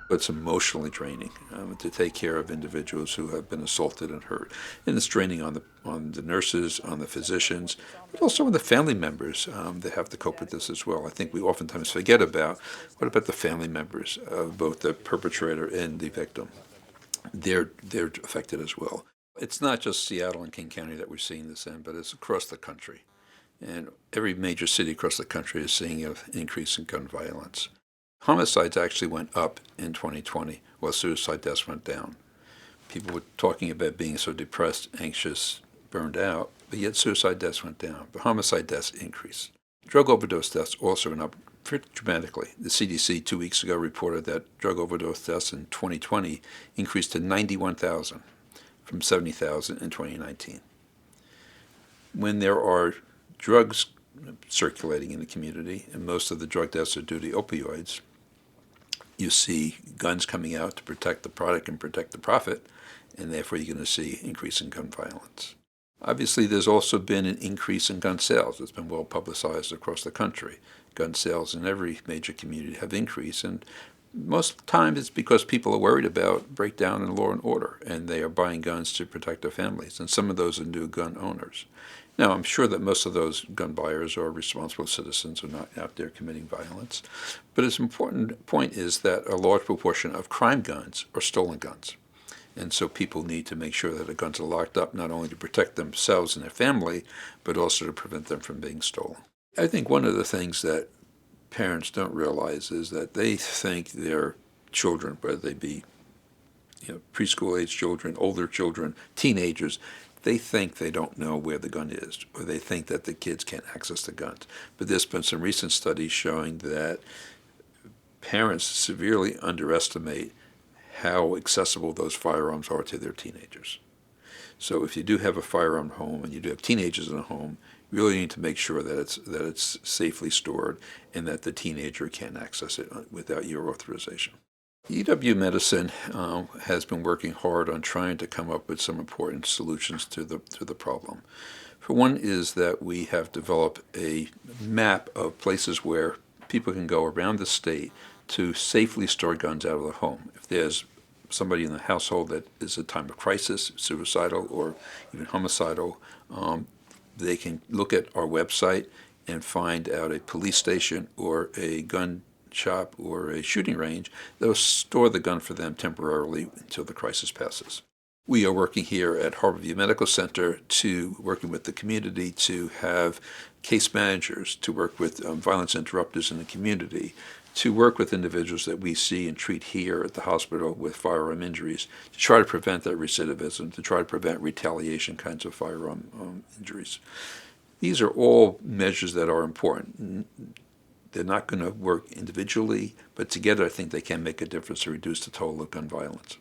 It's emotionally draining to take care of individuals who have been assaulted and hurt, and it's draining on the nurses, on the physicians, but also on the family members. They have to cope with this as well. I think we oftentimes forget about what about the family members of both the perpetrator and the victim. They're affected as well. It's not just Seattle and King County that we're seeing this in, but it's across the country. And every major city across the country is seeing an increase in gun violence. Homicides actually went up in 2020, while suicide deaths went down. People were talking about being so depressed, anxious, burned out, but yet suicide deaths went down, but homicide deaths increased. Drug overdose deaths also went up pretty dramatically. The CDC 2 weeks ago reported that drug overdose deaths in 2020 increased to 91,000 from 70,000 in 2019. When there are drugs circulating in the community, and most of the drug deaths are due to opioids, you see guns coming out to protect the product and protect the profit, and therefore you're going to see increase in gun violence. Obviously, there's also been an increase in gun sales. It's been well publicized across the country. Gun sales in every major community have increased, and most times it's because people are worried about breakdown in law and order, and they are buying guns to protect their families, and some of those are new gun owners. Now, I'm sure that most of those gun buyers are responsible citizens who are not out there committing violence. But its important point is that a large proportion of crime guns are stolen guns. And so people need to make sure that the guns are locked up not only to protect themselves and their family, but also to prevent them from being stolen. I think one of the things that parents don't realize is that they think their children, whether they be preschool age children, older children, teenagers, they think they don't know where the gun is, or they think that the kids can't access the guns. But there's been some recent studies showing that parents severely underestimate how accessible those firearms are to their teenagers. So if you do have a firearm at home and you do have teenagers in the home, you really need to make sure that it's safely stored and that the teenager can't access it without your authorization. EW Medicine has been working hard on trying to come up with some important solutions to the problem. For one is that we have developed a map of places where people can go around the state to safely store guns out of the home. If there's somebody in the household that is a time of crisis, suicidal or even homicidal, they can look at our website and find out a police station or a gun shop or a shooting range that will store the gun for them temporarily until the crisis passes. We are working here at Harborview Medical Center working with the community to have case managers, to work with violence interrupters in the community, to work with individuals that we see and treat here at the hospital with firearm injuries, to try to prevent that recidivism, to try to prevent retaliation kinds of firearm injuries. These are all measures that are important. They're not going to work individually, but together I think they can make a difference to reduce the total of gun violence.